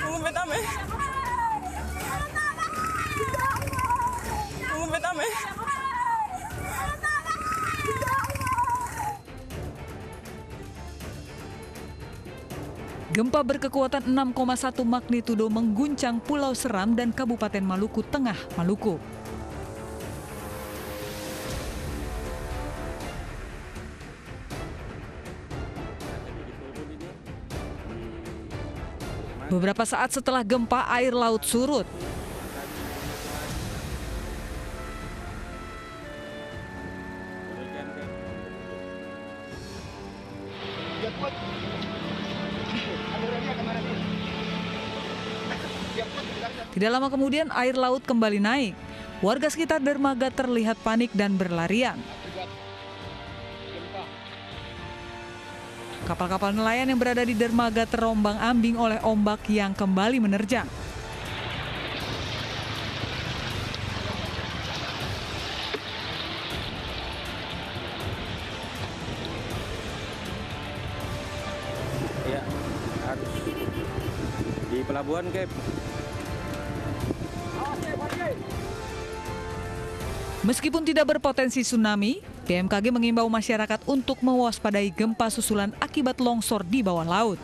Ngumpet ame. Ngumpet ame. Gempa berkekuatan 6,1 magnitudo mengguncang Pulau Seram dan Kabupaten Maluku Tengah, Maluku. Beberapa saat setelah gempa, air laut surut. Tidak lama kemudian air laut kembali naik. Warga sekitar dermaga terlihat panik dan berlarian. Kapal-kapal nelayan yang berada di dermaga terombang-ambing oleh ombak yang kembali menerjang. Ya, di pelabuhan Cap. Meskipun tidak berpotensi tsunami, BMKG mengimbau masyarakat untuk mewaspadai gempa susulan akibat longsor di bawah laut.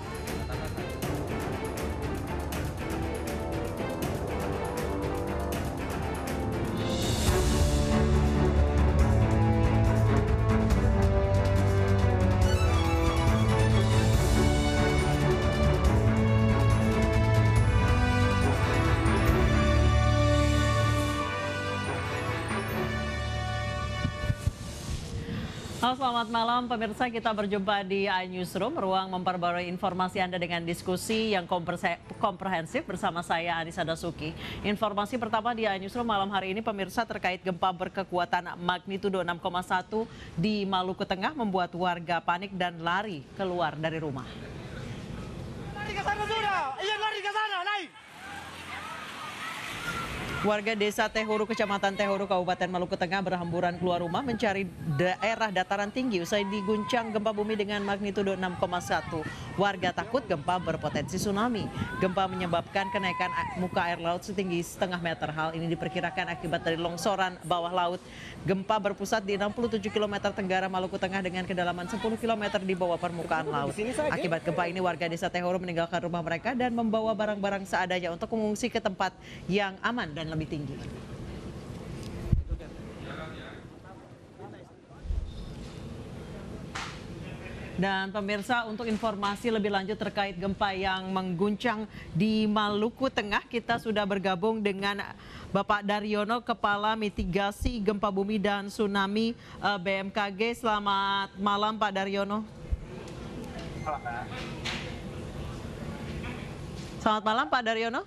Halo, selamat malam pemirsa, kita berjumpa di iNewsroom, ruang memperbarui informasi Anda dengan diskusi yang komprehensif bersama saya Anissa Dasuki. Informasi pertama di iNewsroom malam hari ini pemirsa terkait gempa berkekuatan magnitudo 6,1 di Maluku Tengah membuat warga panik dan lari keluar dari rumah. Lari ke sana sudah, iya lari ke sana, naik. Warga desa Tehuru, Kecamatan Tehuru, Kabupaten Maluku Tengah berhamburan keluar rumah mencari daerah dataran tinggi usai diguncang gempa bumi dengan magnitudo 6,1. Warga takut gempa berpotensi tsunami. Gempa menyebabkan kenaikan muka air laut setinggi setengah meter. Hal ini diperkirakan akibat dari longsoran bawah laut. Gempa berpusat di 67 km tenggara Maluku Tengah dengan kedalaman 10 km di bawah permukaan laut. Akibat gempa ini warga desa Tehuru meninggalkan rumah mereka dan membawa barang-barang seadanya untuk mengungsi ke tempat yang aman dan lebih tinggi. Dan pemirsa, untuk informasi lebih lanjut terkait gempa yang mengguncang di Maluku Tengah, kita sudah bergabung dengan Bapak Daryono, Kepala Mitigasi Gempa Bumi dan Tsunami BMKG. Selamat malam Pak Daryono. Selamat malam Pak Daryono.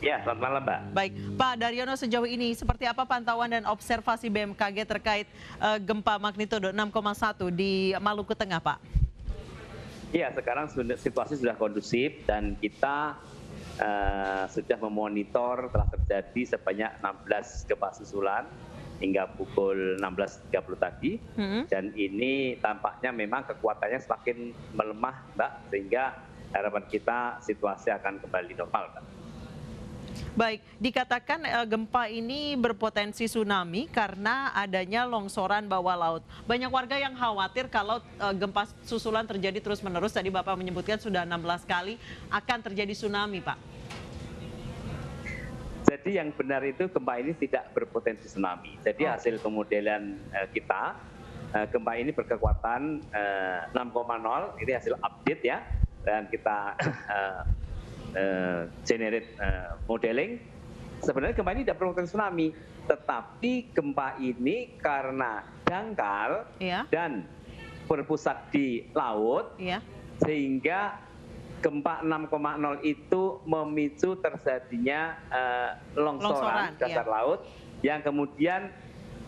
Ya, selamat malam, Mbak. Baik, Pak Daryono, sejauh ini seperti apa pantauan dan observasi BMKG terkait gempa magnitudo 6,1 di Maluku Tengah, Pak? Iya, sekarang situasi sudah kondusif dan kita sudah memonitor telah terjadi sebanyak 16 gempa susulan hingga pukul 16.30 tadi. Dan ini tampaknya memang kekuatannya semakin melemah, Mbak, sehingga harapan kita situasi akan kembali normal, Mbak. Baik, dikatakan gempa ini berpotensi tsunami karena adanya longsoran bawah laut. Banyak warga yang khawatir kalau gempa susulan terjadi terus-menerus. Tadi Bapak menyebutkan sudah 16 kali akan terjadi tsunami, Pak. Jadi yang benar itu gempa ini tidak berpotensi tsunami. Jadi hasil pemodelan kita, gempa ini berkekuatan 6,0, ini hasil update ya. Dan kita generate modeling, sebenarnya gempa ini tidak berpotensi tsunami, tetapi gempa ini karena dangkal dan berpusat di laut, sehingga gempa 6,0 itu memicu terjadinya longsoran dasar laut yang kemudian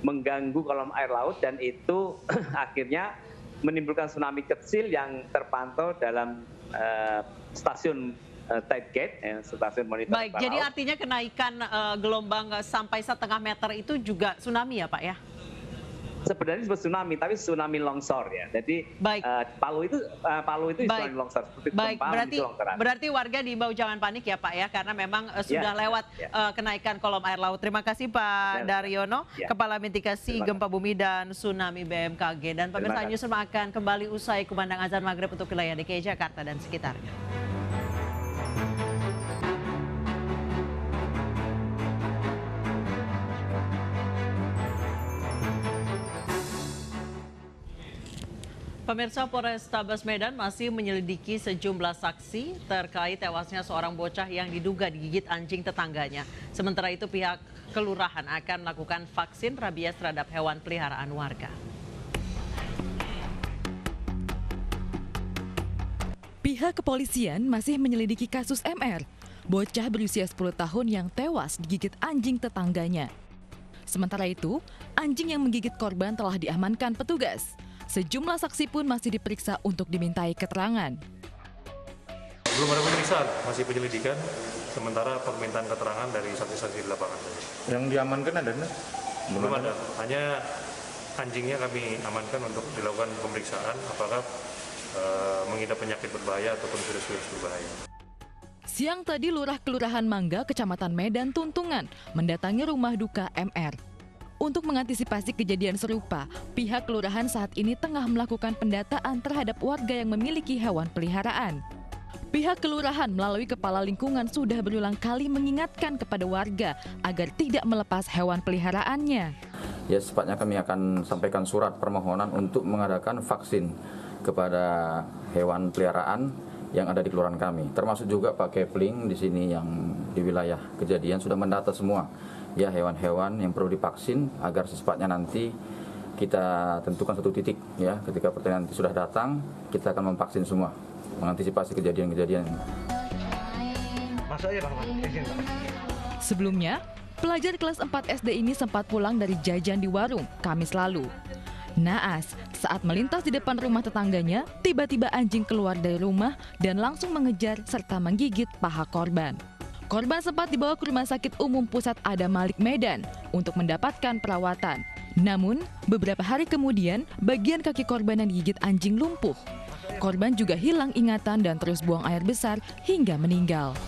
mengganggu kolom air laut dan itu akhirnya menimbulkan tsunami kecil yang terpantau dalam stasiun tide gate, stasiun monitor. Baik, jadi artinya kenaikan gelombang sampai 1,5 meter itu juga tsunami ya Pak ya? sebenarnya disebut tsunami, tapi tsunami longsor ya. Jadi Palu itu tsunami longsor. Baik, berarti warga diimbau jangan panik ya Pak ya, karena memang sudah lewat kenaikan kolom air laut. Terima kasih Pak Daryono, Kepala Mitigasi Gempa Bumi dan Tsunami BMKG. Dan pemirsa Newsroom akan kembali usai kumandang azan maghrib untuk wilayah DKI Jakarta dan sekitarnya. Pemirsa, Polrestabes Medan masih menyelidiki sejumlah saksi terkait tewasnya seorang bocah yang diduga digigit anjing tetangganya. Sementara itu pihak kelurahan akan melakukan vaksin rabies terhadap hewan peliharaan warga. Pihak kepolisian masih menyelidiki kasus MR, bocah berusia 10 tahun yang tewas digigit anjing tetangganya. Sementara itu, anjing yang menggigit korban telah diamankan petugas. Sejumlah saksi pun masih diperiksa untuk dimintai keterangan. Belum ada pemeriksaan, masih penyelidikan. Sementara permintaan keterangan dari saksi-saksi di lapangan. Yang diamankan ada? Belum ada, hanya anjingnya kami amankan untuk dilakukan pemeriksaan apakah mengidap penyakit berbahaya ataupun virus-virus berbahaya. Siang tadi Lurah Kelurahan Mangga, Kecamatan Medan Tuntungan, mendatangi rumah duka MR. Untuk mengantisipasi kejadian serupa, pihak kelurahan saat ini tengah melakukan pendataan terhadap warga yang memiliki hewan peliharaan. Pihak kelurahan melalui kepala lingkungan sudah berulang kali mengingatkan kepada warga agar tidak melepas hewan peliharaannya. Ya, secepatnya kami akan sampaikan surat permohonan untuk mengadakan vaksin kepada hewan peliharaan yang ada di kelurahan kami. Termasuk juga Pak Kepling di sini yang di wilayah kejadian sudah mendata semua. Ya, hewan-hewan yang perlu divaksin agar secepatnya nanti kita tentukan satu titik ya, ketika pertanyaan nanti sudah datang kita akan memvaksin semua mengantisipasi kejadian-kejadian. Sebelumnya, pelajar kelas 4 SD ini sempat pulang dari jajan di warung Kamis lalu. Naas, saat melintas di depan rumah tetangganya, tiba-tiba anjing keluar dari rumah dan langsung mengejar serta menggigit paha korban. Korban sempat dibawa ke Rumah Sakit Umum Pusat Adam Malik Medan untuk mendapatkan perawatan. Namun, beberapa hari kemudian, bagian kaki korban yang digigit anjing lumpuh. Korban juga hilang ingatan dan terus buang air besar hingga meninggal.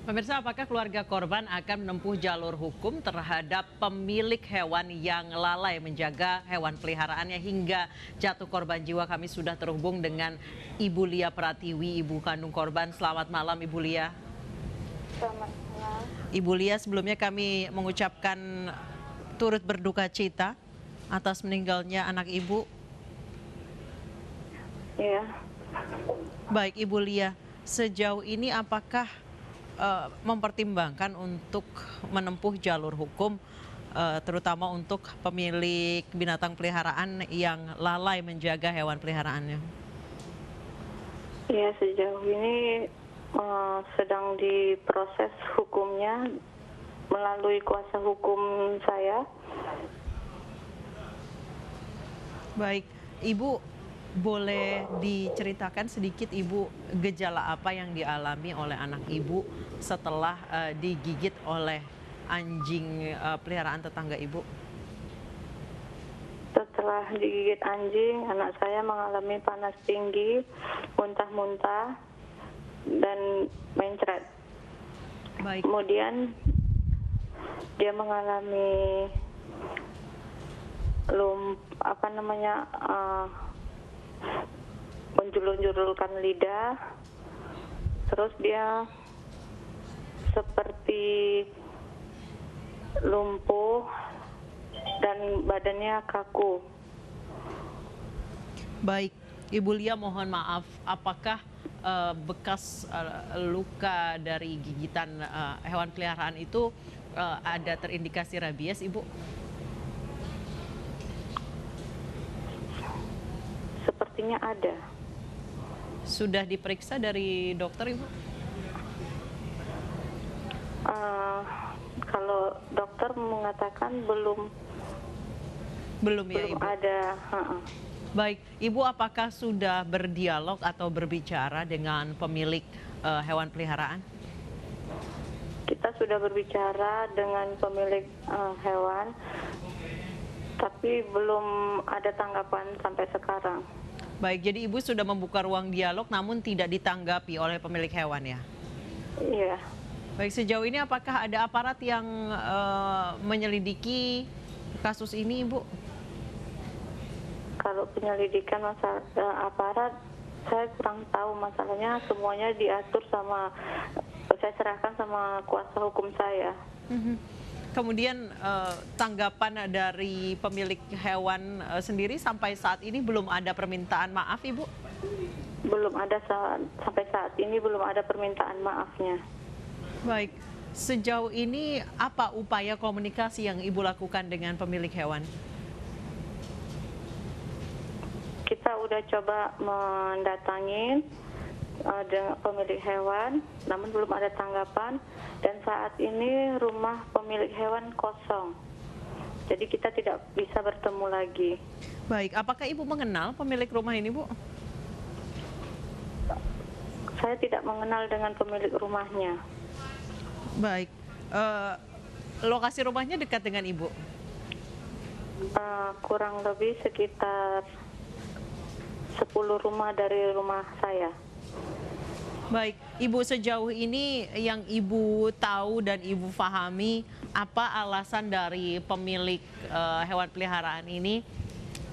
Pemirsa, apakah keluarga korban akan menempuh jalur hukum terhadap pemilik hewan yang lalai menjaga hewan peliharaannya hingga jatuh korban jiwa? Kami sudah terhubung dengan Ibu Lia Pratiwi, ibu kandung korban. Selamat malam Ibu Lia. Selamat malam. Ibu Lia, sebelumnya kami mengucapkan turut berduka cita atas meninggalnya anak Ibu. Iya. Baik Ibu Lia, sejauh ini apakah mempertimbangkan untuk menempuh jalur hukum terutama untuk pemilik binatang peliharaan yang lalai menjaga hewan peliharaannya? Ya, sejauh ini sedang diproses hukumnya melalui kuasa hukum saya. Baik, Ibu, boleh diceritakan sedikit Ibu gejala apa yang dialami oleh anak Ibu setelah digigit oleh anjing peliharaan tetangga Ibu? Setelah digigit anjing, anak saya mengalami panas tinggi, muntah-muntah, dan mencret. Baik. Kemudian dia mengalami menjulur-julurkan lidah, terus dia seperti lumpuh dan badannya kaku. Baik, Ibu Lia, mohon maaf, apakah bekas luka dari gigitan hewan peliharaan itu ada terindikasi rabies, Ibu? Sepertinya ada. Sudah diperiksa dari dokter, Ibu? Kalau dokter mengatakan belum. Belum ya, Ibu? Ada. Baik, Ibu apakah sudah berdialog atau berbicara dengan pemilik hewan peliharaan? kita sudah berbicara dengan pemilik hewan, tapi belum ada tanggapan sampai sekarang. Baik, jadi Ibu sudah membuka ruang dialog namun tidak ditanggapi oleh pemilik hewan ya? Iya. Baik, sejauh ini apakah ada aparat yang menyelidiki kasus ini, Ibu? Kalau penyelidikan aparat, saya kurang tahu, masalahnya semuanya diatur sama, saya serahkan sama kuasa hukum saya. Kemudian tanggapan dari pemilik hewan sendiri sampai saat ini belum ada permintaan maaf, Ibu? Belum ada, sampai saat ini belum ada permintaan maafnya. Baik, sejauh ini apa upaya komunikasi yang Ibu lakukan dengan pemilik hewan? Kita udah coba mendatangi dengan pemilik hewan, namun belum ada tanggapan, dan saat ini rumah pemilik hewan kosong. Jadi kita tidak bisa bertemu lagi. Baik, apakah Ibu mengenal pemilik rumah ini, Bu? Saya tidak mengenal dengan pemilik rumahnya. Baik, lokasi rumahnya dekat dengan Ibu? Kurang lebih sekitar 10 rumah dari rumah saya. Baik, Ibu, sejauh ini yang Ibu tahu dan Ibu pahami, apa alasan dari pemilik hewan peliharaan ini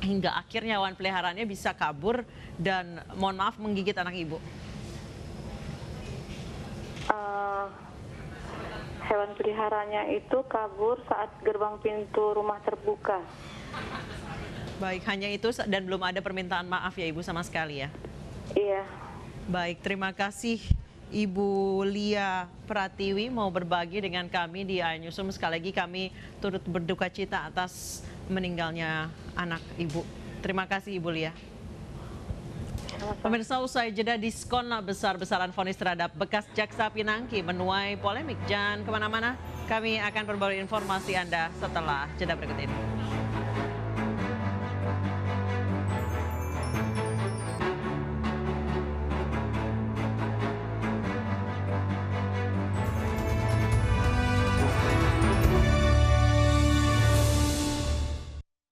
hingga akhirnya hewan peliharaannya bisa kabur dan mohon maaf menggigit anak Ibu? Hewan peliharaannya itu kabur saat gerbang pintu rumah terbuka. Baik, hanya itu dan belum ada permintaan maaf ya Ibu sama sekali ya? Iya. Baik, terima kasih Ibu Lia Pratiwi mau berbagi dengan kami di iNewsroom. Sekali lagi kami turut berduka cita atas meninggalnya anak Ibu. Terima kasih Ibu Lia. Pemirsa, usai jeda diskon besar-besaran vonis terhadap bekas jaksa Pinangki menuai polemik. Jangan kemana-mana, kami akan perbarui informasi Anda setelah jeda berikut ini.